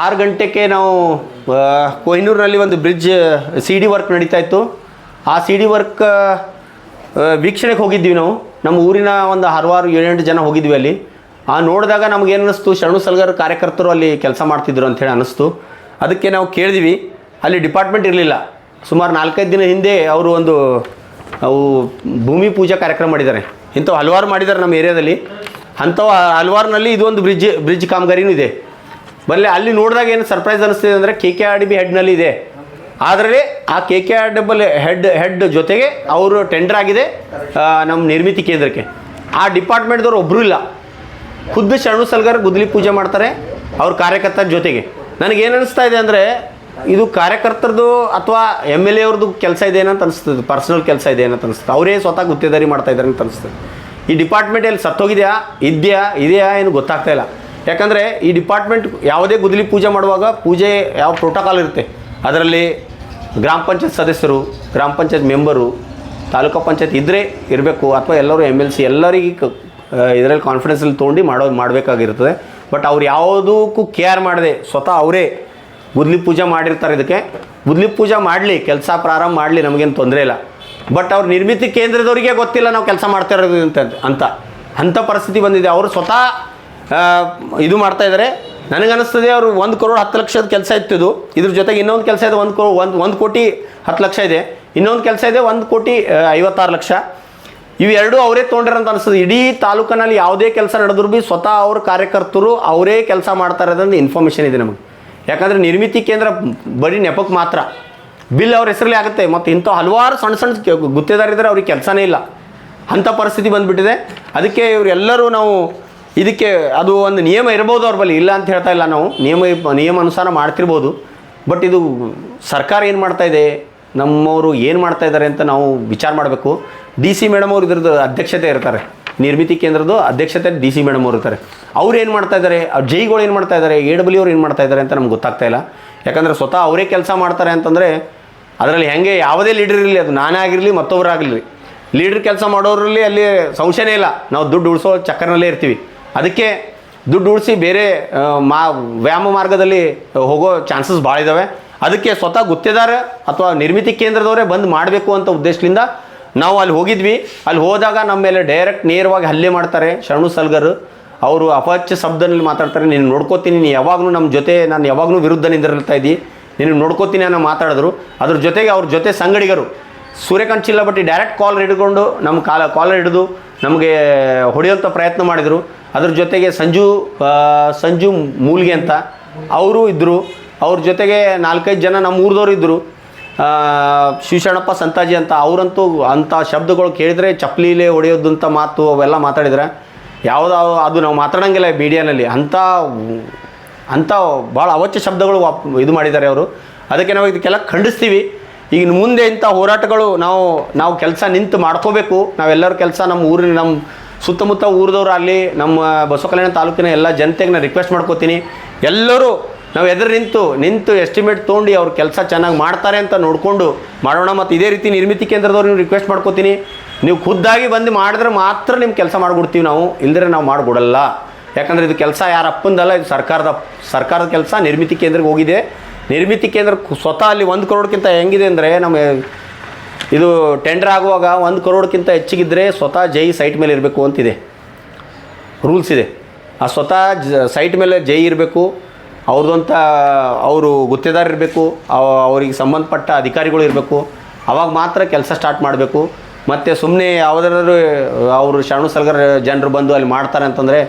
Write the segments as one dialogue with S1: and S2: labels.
S1: 6 ಗಂಟೆಗೆ ನಾವು ಕೊಹಿನೂರಿನಲ್ಲಿ ಒಂದು ಬ್ರಿಡ್ಜ್ ಸಿ ಡಿ ವರ್ಕ್ ನಡೀತಾ ಇತ್ತು. ಆ ಸಿ ಡಿ ವರ್ಕ್ ವೀಕ್ಷಣೆಗೆ ಹೋಗಿದ್ವಿ ನಾವು. ನಮ್ಮ ಊರಿನ ಒಂದು 6-7 ಜನ ಹೋಗಿದ್ವಿ ಅಲ್ಲಿ. ನೋಡಿದಾಗ ನಮಗೇನು ಅನ್ನಿಸ್ತು, ಶರಣು ಸಲ್ಗರ್ ಕಾರ್ಯಕರ್ತರು ಅಲ್ಲಿ ಕೆಲಸ ಮಾಡ್ತಿದ್ರು ಅಂಥೇಳಿ ಅನ್ನಿಸ್ತು. ಅದಕ್ಕೆ ನಾವು ಕೇಳಿದ್ವಿ. ಅಲ್ಲಿ ಡಿಪಾರ್ಟ್ಮೆಂಟ್ ಇರಲಿಲ್ಲ. ಸುಮಾರು 4-5 ದಿನ ಹಿಂದೆ ಅವರು ಒಂದು ಭೂಮಿ ಪೂಜಾ ಕಾರ್ಯಕ್ರಮ ಮಾಡಿದ್ದಾರೆ. ಇಂಥವು ಹಲವಾರು ಮಾಡಿದ್ದಾರೆ ನಮ್ಮ ಏರಿಯಾದಲ್ಲಿ. ಅಂಥವು ಹಲವಾರಿನಲ್ಲಿ ಇದು ಒಂದು ಬ್ರಿಡ್ಜ್ ಕಾಮಗಾರಿನೂ ಇದೆ. ಬರಲಿ ಅಲ್ಲಿ ನೋಡಿದಾಗ ಏನು ಸರ್ಪ್ರೈಸ್ ಅನ್ನಿಸ್ತಿದೆ ಅಂದರೆ KKRDB ಹೆಡ್ನಲ್ಲಿ ಇದೆ. ಆದರೆ ಆ KKRDB ಹೆಡ್ ಜೊತೆಗೆ ಅವರು ಟೆಂಡರ್ ಆಗಿದೆ ನಮ್ಮ ನಿರ್ಮಿತಿ ಕೇಂದ್ರಕ್ಕೆ. ಆ ಡಿಪಾರ್ಟ್ಮೆಂಟ್ದವ್ರು ಒಬ್ಬರೂ ಇಲ್ಲ. ಖುದ್ದು ಶರಣು ಸಲ್ಗರ್ ಗುದ್ದಲಿ ಪೂಜೆ ಮಾಡ್ತಾರೆ ಅವ್ರ ಕಾರ್ಯಕರ್ತರ ಜೊತೆಗೆ. ನನಗೇನು ಅನ್ನಿಸ್ತಾ ಇದೆ ಅಂದರೆ ಇದು ಕಾರ್ಯಕರ್ತರದು ಅಥವಾ MLA ಅವ್ರದ್ದು ಕೆಲಸ ಇದೆ ಏನಂತ ಅನಿಸ್ತದೆ, ಪರ್ಸನಲ್ ಕೆಲಸ ಇದೆ ಏನಂತ ಅನಿಸ್ತದೆ. ಅವರೇ ಸ್ವತಃ ಗುತ್ತೇದಾರಿ ಮಾಡ್ತಾ ಇದ್ದಾರೆ ಅಂತ ಅನಿಸ್ತದೆ. ಈ ಡಿಪಾರ್ಟ್ಮೆಂಟ್ ಎಲ್ಲಿ ಸತ್ತೋಗಿದೆಯಾ ಇದೆಯಾ ಏನು ಗೊತ್ತಾಗ್ತಾ ಇಲ್ಲ. ಯಾಕಂದರೆ ಈ ಡಿಪಾರ್ಟ್ಮೆಂಟ್ ಯಾವುದೇ ಗುದ್ದಲಿ ಪೂಜೆ ಮಾಡುವಾಗ ಪೂಜೆ ಯಾವ ಪ್ರೋಟೋಕಾಲ್ ಇರುತ್ತೆ. ಅದರಲ್ಲಿ ಗ್ರಾಮ ಪಂಚಾಯತ್ ಸದಸ್ಯರು, ಗ್ರಾಮ ಪಂಚಾಯತ್ ಮೆಂಬರು, ತಾಲೂಕು ಪಂಚಾಯತ್ ಇದ್ದರೆ ಇರಬೇಕು, ಅಥವಾ ಎಲ್ಲರೂ MLC ಎಲ್ಲರಿಗೆ ಇದರಲ್ಲಿ ಕಾನ್ಫಿಡೆನ್ಸಲ್ಲಿ ತೊಗೊಂಡು ಮಾಡಬೇಕಾಗಿರ್ತದೆ. ಬಟ್ ಅವ್ರು ಯಾವುದಕ್ಕೂ ಕೇರ್ ಮಾಡದೆ ಸ್ವತಃ ಅವರೇ ಗುದ್ದಲಿ ಪೂಜೆ ಮಾಡಿರ್ತಾರೆ. ಇದಕ್ಕೆ ಗುದ್ದಲಿ ಪೂಜೆ ಮಾಡಲಿ, ಕೆಲಸ ಪ್ರಾರಂಭ ಮಾಡಲಿ, ನಮಗೇನು ತೊಂದರೆ ಇಲ್ಲ. ಬಟ್ ಅವ್ರ ನಿರ್ಮಿತಿ ಕೇಂದ್ರದವರಿಗೆ ಗೊತ್ತಿಲ್ಲ ನಾವು ಕೆಲಸ ಮಾಡ್ತಾ ಇರೋದು ಅಂಥ ಪರಿಸ್ಥಿತಿ ಬಂದಿದೆ. ಅವರು ಸ್ವತಃ ಇದು ಮಾಡ್ತಾಯಿದ್ದಾರೆ. ನನಗನ್ನಿಸ್ತದೆ ಅವರು 1 crore 10 ಲಕ್ಷದ ಕೆಲಸ ಇತ್ತಿದ್ದು. ಇದ್ರ ಜೊತೆಗೆ ಇನ್ನೊಂದು ಕೆಲಸ ಇದೆ, 1 ಕೋಟಿ 10 ಲಕ್ಷ ಇದೆ. ಇನ್ನೊಂದು ಕೆಲಸ ಇದೆ 1 ಕೋಟಿ 56 ಲಕ್ಷ. ಇವೆರಡೂ ಅವರೇ ತೊಗೊಂಡಿರಂತ ಅನಿಸ್ತದೆ. ಇಡೀ ತಾಲೂಕಿನಲ್ಲಿ ಯಾವುದೇ ಕೆಲಸ ನಡೆದ್ರು ಭೀ ಸ್ವತಃ ಅವ್ರ ಕಾರ್ಯಕರ್ತರು ಅವರೇ ಕೆಲಸ ಮಾಡ್ತಾ ಇರೋದ್ರಿಂದ ಇನ್ಫಾರ್ಮೇಷನ್ ಇದೆ ನಮಗೆ. ಯಾಕಂದರೆ ನಿರ್ಮಿತಿ ಕೇಂದ್ರ ಬರೀ ನೆಪಕ್ಕೆ ಮಾತ್ರ, ಬಿಲ್ ಅವ್ರ ಹೆಸರಲ್ಲಿ ಆಗುತ್ತೆ. ಮತ್ತು ಇಂಥ ಹಲವಾರು ಸಣ್ಣ ಗುತ್ತೇದಾರಿದ್ದಾರೆ, ಅವ್ರಿಗೆ ಕೆಲಸನೇ ಇಲ್ಲ. ಅಂಥ ಪರಿಸ್ಥಿತಿ ಬಂದುಬಿಟ್ಟಿದೆ. ಅದಕ್ಕೆ ಇವರೆಲ್ಲರೂ ನಾವು ಇದಕ್ಕೆ ಅದು ಒಂದು ನಿಯಮ ಇರ್ಬೋದು ಅವ್ರ ಬಳಿ, ಇಲ್ಲ ಅಂತ ಹೇಳ್ತಾ ಇಲ್ಲ ನಾವು. ನಿಯಮ ಅನುಸಾರ ಮಾಡ್ತಿರ್ಬೋದು. ಬಟ್ ಇದು ಸರ್ಕಾರ ಏನು ಮಾಡ್ತಾ ಇದೆ, ನಮ್ಮವರು ಏನು ಮಾಡ್ತಾ ಇದ್ದಾರೆ ಅಂತ ನಾವು ವಿಚಾರ ಮಾಡಬೇಕು. DC ಮೇಡಮ್ ಅವರು ಇದ್ರದ್ದು ಅಧ್ಯಕ್ಷತೆ ಇರ್ತಾರೆ. ನಿರ್ಮಿತಿ ಕೇಂದ್ರದ್ದು ಅಧ್ಯಕ್ಷತೆ DC ಮೇಡಮ್ ಅವರು ಇರ್ತಾರೆ. ಅವ್ರು ಏನು ಮಾಡ್ತಾ ಇದ್ದಾರೆ, ಜೈಗಳು ಏನು ಮಾಡ್ತಾ ಇದ್ದಾರೆ, AW ಅವ್ರು ಏನು ಮಾಡ್ತಾ ಇದ್ದಾರೆ ಅಂತ ನಮ್ಗೆ ಗೊತ್ತಾಗ್ತಾ ಇಲ್ಲ. ಯಾಕಂದರೆ ಸ್ವತಃ ಅವರೇ ಕೆಲಸ ಮಾಡ್ತಾರೆ ಅಂತಂದರೆ ಅದರಲ್ಲಿ ಹೆಂಗೆ ಯಾವುದೇ ಲೀಡರ್ ಇರಲಿ, ಅದು ನಾನೇ ಆಗಿರಲಿ ಮತ್ತೊಬ್ಬರಾಗಲಿ, ಲೀಡ್ರ್ ಕೆಲಸ ಮಾಡೋರಲ್ಲಿ ಅಲ್ಲಿ ಸಂಶಯನೇ ಇಲ್ಲ. ನಾವು ದುಡ್ಡು ಉಳಿಸೋ ಚಕ್ಕರ್ನಲ್ಲೇ ಇರ್ತೀವಿ. ಅದಕ್ಕೆ ದುಡ್ಡು ಉಳಿಸಿ ಬೇರೆ ವ್ಯಾಯಾಮ ಮಾರ್ಗದಲ್ಲಿ ಹೋಗೋ ಚಾನ್ಸಸ್ ಭಾಳ ಇದ್ದಾವೆ. ಅದಕ್ಕೆ ಸ್ವತಃ ಗುತ್ತೇದಾರ ಅಥವಾ ನಿರ್ಮಿತಿ ಕೇಂದ್ರದವರೇ ಬಂದು ಮಾಡಬೇಕು ಅಂತ ಉದ್ದೇಶದಿಂದ ನಾವು ಅಲ್ಲಿ ಹೋಗಿದ್ವಿ. ಅಲ್ಲಿ ಹೋದಾಗ ನಮ್ಮ ಮೇಲೆ ನೇರವಾಗಿ ಹಲ್ಲೆ ಮಾಡ್ತಾರೆ ಶರಣು ಸಲ್ಗರ್. ಅವರು ಅಪವಾಚ್ಯ ಶಬ್ದದಲ್ಲಿ ಮಾತಾಡ್ತಾರೆ. ನೀನು ನೋಡ್ಕೋತೀನಿ, ನೀನು ಯಾವಾಗಲೂ ನಮ್ಮ ಜೊತೆ, ನಾನು ಯಾವಾಗಲೂ ವಿರುದ್ಧ ನಿಂದಿರ್ತಾ ಇದ್ದಿ, ನೀನು ನೋಡ್ಕೋತೀನಿ ಅನ್ನೋ ಮಾತಾಡಿದ್ರು. ಅದ್ರ ಜೊತೆಗೆ ಅವ್ರ ಜೊತೆ ಸಂಗಡಿಗರು ಸೂರ್ಯಕಾಂತ್ ಚಿಲ್ಲಬಟ್ಟಿ ಡೈರೆಕ್ಟ್ ಕಾಲರ್ ಹಿಡ್ಕೊಂಡು ನಮ್ಮ ಕಾಲರ್ ಹಿಡಿದು ನಮಗೆ ಹೊಡೆಯುವಂಥ ಪ್ರಯತ್ನ ಮಾಡಿದರು. ಅದ್ರ ಜೊತೆಗೆ ಸಂಜು ಮೂಲ್ಗೆ ಅಂತ ಅವರು ಇದ್ದರು. ಅವ್ರ ಜೊತೆಗೆ 4-5 ಜನ ನಮ್ಮ ಊರದವ್ರು ಇದ್ದರು. ಶಿವಶರಣಪ್ಪ ಸಂತಾಜಿ ಅಂತ, ಅವರಂತೂ ಅಂಥ ಶಬ್ದಗಳು ಕೇಳಿದರೆ ಚಪ್ಪಲಿಲೇ ಹೊಡೆಯೋದಂಥ ಮಾತು ಅವೆಲ್ಲ ಮಾತಾಡಿದ್ರೆ ಅದು ನಾವು ಮಾತಾಡೋಂಗಿಲ್ಲ ಮೀಡಿಯಾನಲ್ಲಿ. ಅಂಥ ಭಾಳ ಅವಾಚ್ಯ ಶಬ್ದಗಳು ಇದು ಮಾಡಿದ್ದಾರೆ ಅವರು. ಅದಕ್ಕೆ ನಾವು ಇದಕ್ಕೆಲ್ಲ ಖಂಡಿಸ್ತೀವಿ. ಈಗ ಮುಂದೆ ಇಂಥ ಹೋರಾಟಗಳು ನಾವು ಕೆಲಸ ನಿಂತು ಮಾಡ್ಕೋಬೇಕು. ನಾವೆಲ್ಲರೂ ಕೆಲಸ ನಮ್ಮ ಸುತ್ತಮುತ್ತ ಊರದವ್ರು ಆಗಲಿ, ನಮ್ಮ ಬಸವಕಲ್ಯಾಣ ತಾಲೂಕಿನ ಎಲ್ಲ ಜನತೆಗೆ ನಾನು ರಿಕ್ವೆಸ್ಟ್ ಮಾಡ್ಕೋತೀನಿ, ಎಲ್ಲರೂ ನಾವು ಎದುರು ನಿಂತು ಎಸ್ಟಿಮೇಟ್ ತೊಗೊಂಡು ಅವ್ರ ಕೆಲಸ ಚೆನ್ನಾಗಿ ಮಾಡ್ತಾರೆ ಅಂತ ನೋಡಿಕೊಂಡು ಮಾಡೋಣ. ಮತ್ತು ಇದೇ ರೀತಿ ನಿರ್ಮಿತಿ ಕೇಂದ್ರದವ್ರು ನೀವು ರಿಕ್ವೆಸ್ಟ್ ಮಾಡ್ಕೋತೀನಿ, ನೀವು ಖುದ್ದಾಗಿ ಬಂದು ಮಾಡಿದ್ರೆ ಮಾತ್ರ ನಿಮ್ಮ ಕೆಲಸ ಮಾಡಿಕೊಡ್ತೀವಿ ನಾವು, ಇಲ್ಲದ್ರೆ ನಾವು ಮಾಡಿಕೊಡಲ್ಲ. ಯಾಕಂದರೆ ಇದು ಕೆಲಸ ಯಾರ ಅಪ್ಪಂದಲ್ಲ, ಇದು ಸರ್ಕಾರದ ಕೆಲಸ. ನಿರ್ಮಿತಿ ಕೇಂದ್ರಕ್ಕೆ ಹೋಗಿದೆ. ನಿರ್ಮಿತಿ ಕೇಂದ್ರ ಸ್ವತಃ ಅಲ್ಲಿ 1 crore ಹೆಂಗಿದೆ ಅಂದರೆ, ನಮ್ಮ ಇದು ಟೆಂಡರ್ ಆಗುವಾಗ 1 crore ಹೆಚ್ಚಿಗಿದ್ದರೆ ಸ್ವತಃ ಜೈ ಸೈಟ್ ಮೇಲೆ ಇರಬೇಕು ಅಂತಿದೆ, ರೂಲ್ಸ್ ಇದೆ. ಆ ಸ್ವತಃ ಸೈಟ್ ಮೇಲೆ ಜೈ ಇರಬೇಕು, ಅವರು ಗುತ್ತೇದಾರ ಇರಬೇಕು, ಅವರಿಗೆ ಸಂಬಂಧಪಟ್ಟ ಅಧಿಕಾರಿಗಳು ಇರಬೇಕು. ಆವಾಗ ಮಾತ್ರ ಕೆಲಸ ಸ್ಟಾರ್ಟ್ ಮಾಡಬೇಕು. ಮತ್ತು ಸುಮ್ಮನೆ ಯಾವುದಾದ್ರೂ ಅವರು ಶರಣು ಸಲ್ಗರ್ ಜನರು ಬಂದು ಅಲ್ಲಿ ಮಾಡ್ತಾರೆ ಅಂತಂದರೆ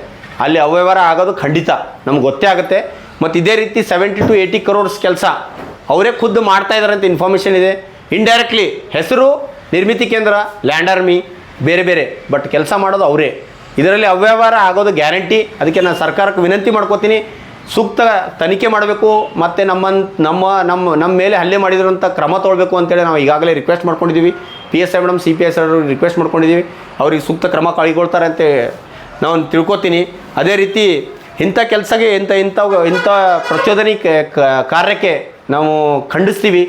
S1: ಅಲ್ಲಿ ಅವ್ಯವಹಾರ ಆಗೋದು ಖಂಡಿತ ನಮ್ಗೆ ಗೊತ್ತೇ ಆಗುತ್ತೆ. ಮತ್ತು ಇದೇ ರೀತಿ 70 to 80 crores ಕೆಲಸ ಅವರೇ ಖುದ್ದು ಮಾಡ್ತಾ ಇದ್ದಾರೆ ಅಂತ ಇನ್ಫಾರ್ಮೇಷನ್ ಇದೆ. ಇಂಡೈರೆಕ್ಟ್ಲಿ ಹೆಸರು ನಿರ್ಮಿತಿ ಕೇಂದ್ರ, ಲ್ಯಾಂಡ್ ಆರ್ಮಿ ಬೇರೆ ಬೇರೆ, ಬಟ್ ಕೆಲಸ ಮಾಡೋದು ಅವರೇ. ಇದರಲ್ಲಿ ಅವ್ಯವಹಾರ ಆಗೋದು ಗ್ಯಾರಂಟಿ. ಅದಕ್ಕೆ ನಾನು ಸರ್ಕಾರಕ್ಕೆ ವಿನಂತಿ ಮಾಡ್ಕೋತೀನಿ, ಸೂಕ್ತ ತನಿಖೆ ಮಾಡಬೇಕು. ಮತ್ತು ನಮ್ಮ ಮೇಲೆ ಹಲ್ಲೆ ಮಾಡಿದ್ರಂಥ ಕ್ರಮ ತೊಗೊಳ್ಬೇಕು ಅಂತೇಳಿ ನಾವು ಈಗಾಗಲೇ ರಿಕ್ವೆಸ್ಟ್ ಮಾಡ್ಕೊಂಡಿದ್ದೀವಿ. PSI ಮೇಡಮ್, CPS ಅವ್ರಿಗೆ ರಿಕ್ವೆಸ್ಟ್ ಮಾಡ್ಕೊಂಡಿದ್ದೀವಿ. ಅವ್ರಿಗೆ ಸೂಕ್ತ ಕ್ರಮ ಕೈಗೊಳ್ತಾರೆ ಅಂತ ನಾವು ತಿಳ್ಕೊತೀನಿ. ಅದೇ ರೀತಿ ಇಂಥ ಕೆಲಸಕ್ಕೆ ಇಂಥ ಪ್ರಚೋದನೆ ಕಾರ್ಯಕ್ಕೆ ನಾವು ಖಂಡಿಸ್ತೀವಿ.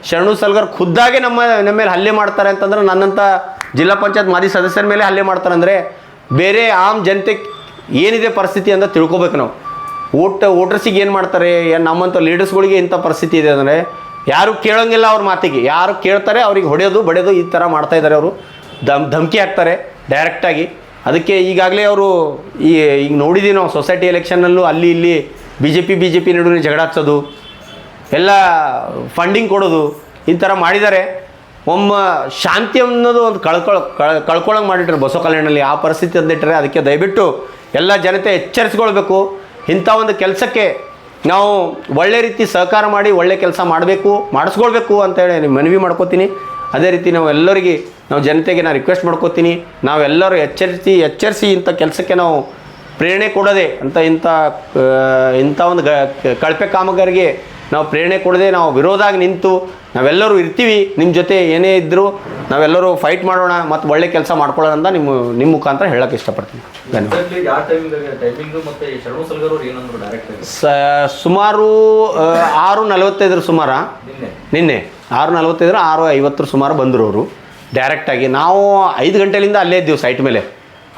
S1: ಶರಣು ಸಲ್ಗರ್ ಖುದ್ದಾಗೆ ನಮ್ಮ ಮೇಲೆ ಹಲ್ಲೆ ಮಾಡ್ತಾರೆ ಅಂತಂದ್ರೆ, ನನ್ನಂಥ ಜಿಲ್ಲಾ ಪಂಚಾಯತ್ ಮಾಜಿ ಸದಸ್ಯರ ಮೇಲೆ ಹಲ್ಲೆ ಮಾಡ್ತಾರೆ ಅಂದರೆ ಬೇರೆ ಆಮ್ ಜನತೆ ಏನಿದೆ ಪರಿಸ್ಥಿತಿ ಅಂತ ತಿಳ್ಕೊಬೇಕು ನಾವು. ವೋಟರ್ಸಿಗೆ ಏನು ಮಾಡ್ತಾರೆ, ನಮ್ಮಂಥ ಲೀಡರ್ಸ್ಗಳಿಗೆ ಇಂಥ ಪರಿಸ್ಥಿತಿ ಇದೆ ಅಂದರೆ ಯಾರು ಕೇಳೋಂಗಿಲ್ಲ ಅವ್ರ ಮಾತಿಗೆ. ಯಾರು ಕೇಳ್ತಾರೆ ಅವ್ರಿಗೆ ಹೊಡೆಯೋದು ಬಡಿಯೋದು ಈ ಥರ ಮಾಡ್ತಾ ಇದ್ದಾರೆ. ಅವರು ಧಮಕಿ ಹಾಕ್ತಾರೆ ಡೈರೆಕ್ಟಾಗಿ. ಅದಕ್ಕೆ ಈಗಾಗಲೇ ಅವರು ಈಗ ನೋಡಿದ್ದೀವಿ ನಾವು ಸೊಸೈಟಿ ಎಲೆಕ್ಷನ್ನಲ್ಲೂ ಅಲ್ಲಿ ಇಲ್ಲಿ ಬಿ ಜೆ ಪಿ ನಡುವೆ ಜಗಳ ಹಚ್ಚೋದು, ಎಲ್ಲ ಫಂಡಿಂಗ್ ಕೊಡೋದು, ಈ ಥರ ಮಾಡಿದ್ದಾರೆ. ಶಾಂತಿ ಅನ್ನೋದು ಒಂದು ಕಳ್ಕೊಳ್ಳೋಂಗೆ ಮಾಡಿಟ್ರೆ ಬಸವ ಕಲ್ಯಾಣದಲ್ಲಿ ಆ ಪರಿಸ್ಥಿತಿ ತಂದಿಟ್ಟರೆ. ಅದಕ್ಕೆ ದಯವಿಟ್ಟು ಎಲ್ಲ ಜನತೆ ಎಚ್ಚರಿಸ್ಕೊಳ್ಬೇಕು. ಇಂಥ ಒಂದು ಕೆಲಸಕ್ಕೆ ನಾವು ಒಳ್ಳೆ ರೀತಿ ಸಹಕಾರ ಮಾಡಿ ಒಳ್ಳೆ ಕೆಲಸ ಮಾಡಿಸ್ಕೊಳ್ಬೇಕು ಅಂತೇಳಿ ಮನವಿ ಮಾಡ್ಕೋತೀನಿ. ಅದೇ ರೀತಿ ನಾವು ಜನತೆಗೆ ನಾನು ರಿಕ್ವೆಸ್ಟ್ ಮಾಡ್ಕೋತೀನಿ, ನಾವೆಲ್ಲರೂ ಎಚ್ಚರಿಸಿ ಇಂಥ ಕೆಲಸಕ್ಕೆ ನಾವು ಪ್ರೇರಣೆ ಕೊಡೋದೆ ಇಂಥ ಒಂದು ಕಳಪೆ ಕಾಮಗಾರಿಗೆ ನಾವು ಪ್ರೇರಣೆ ಕೊಡದೆ ನಾವು ವಿರೋಧಾಗಿ ನಿಂತು ನಾವೆಲ್ಲರೂ ಇರ್ತೀವಿ. ನಿಮ್ಮ ಜೊತೆ ಏನೇ ಇದ್ದರೂ ನಾವೆಲ್ಲರೂ ಫೈಟ್ ಮಾಡೋಣ ಮತ್ತು ಒಳ್ಳೆ ಕೆಲಸ ಮಾಡ್ಕೊಳ್ಳೋಣ ಅಂತ ನಿಮ್ಮ ಮುಖಾಂತರ ಹೇಳೋಕ್ಕೆ ಇಷ್ಟಪಡ್ತೀನಿ. ಸುಮಾರು 6:45 ಸುಮಾರು ನಿನ್ನೆ 6:45 6:50 ಸುಮಾರು ಬಂದರು ಅವರು ಡೈರೆಕ್ಟಾಗಿ. ನಾವು 5 ಗಂಟೆಲಿಂದ ಅಲ್ಲೇ ಇದ್ದೀವಿ ಸೈಟ್ ಮೇಲೆ.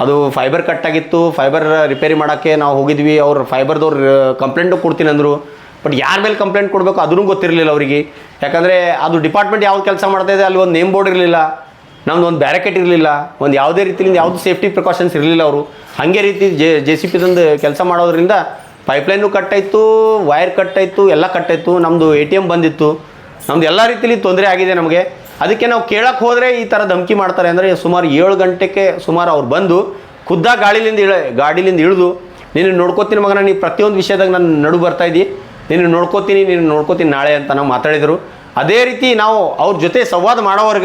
S1: ಅದು ಫೈಬರ್ ಕಟ್ಟಾಗಿತ್ತು, ಫೈಬರ್ ರಿಪೇರಿ ಮಾಡೋಕ್ಕೆ ನಾವು ಹೋಗಿದ್ವಿ. ಅವ್ರು ಫೈಬರ್ದವ್ರು ಕಂಪ್ಲೇಂಟು ಕೊಡ್ತೀನಿ ಅಂದರು. ಬಟ್ ಯಾರ ಮೇಲೆ ಕಂಪ್ಲೇಂಟ್ ಕೊಡಬೇಕು ಅದೂ ಗೊತ್ತಿರಲಿಲ್ಲ ಅವರಿಗೆ. ಯಾಕಂದರೆ ಅದು ಡಿಪಾರ್ಟ್ಮೆಂಟ್ ಯಾವ್ದು ಕೆಲಸ ಮಾಡ್ತಾಯಿದೆ ಅಲ್ಲಿ ಒಂದು ನೇಮ್ ಬೋರ್ಡ್ ಇರಲಿಲ್ಲ, ನಮ್ದು ಒಂದು ಬ್ಯಾರಿಕೇಡ್ ಇರಲಿಲ್ಲ, ಒಂದು ಯಾವುದೇ ರೀತಿಯಿಂದ ಯಾವುದು ಸೇಫ್ಟಿ ಪ್ರಿಕಾಷನ್ಸ್ ಇರಲಿಲ್ಲ. ಅವರು ಹಾಗೆ ರೀತಿ JCP ತಂದು ಕೆಲಸ ಮಾಡೋದ್ರಿಂದ ಪೈಪ್ಲೈನು ಕಟ್ಟಾಯಿತು, ವೈರ್ ಕಟ್ಟಾಯಿತು, ಎಲ್ಲ ಕಟ್ಟಾಯಿತು. ನಮ್ಮದು ATM ಬಂದಿತ್ತು, ನಮ್ಮದು ಎಲ್ಲ ರೀತಿಯಲ್ಲಿ ತೊಂದರೆ ಆಗಿದೆ ನಮಗೆ. ಅದಕ್ಕೆ ನಾವು ಕೇಳಕ್ಕೆ ಹೋದರೆ ಈ ಥರ ಧಮಕಿ ಮಾಡ್ತಾರೆ. ಅಂದರೆ ಸುಮಾರು 7 ಗಂಟೆಗೆ ಸುಮಾರು ಅವ್ರು ಬಂದು ಖುದ್ದಾಗ ಗಾಡಿಲಿಂದ ಇಳಿದು ನೀನು ನೋಡ್ಕೋತೀನಿ ಮಗನ, ನೀನು ಪ್ರತಿಯೊಂದು ವಿಷಯದಾಗ ನಾನು ನಡು ಬರ್ತಾಯಿದ್ದಿ, ನೀನು ನೋಡ್ಕೋತೀನಿ ನಾಳೆ ಅಂತ ನಾವು ಮಾತಾಡಿದರು. ಅದೇ ರೀತಿ ನಾವು ಅವ್ರ ಜೊತೆ ಸಂವಾದ ಮಾಡೋವರೆಗೆ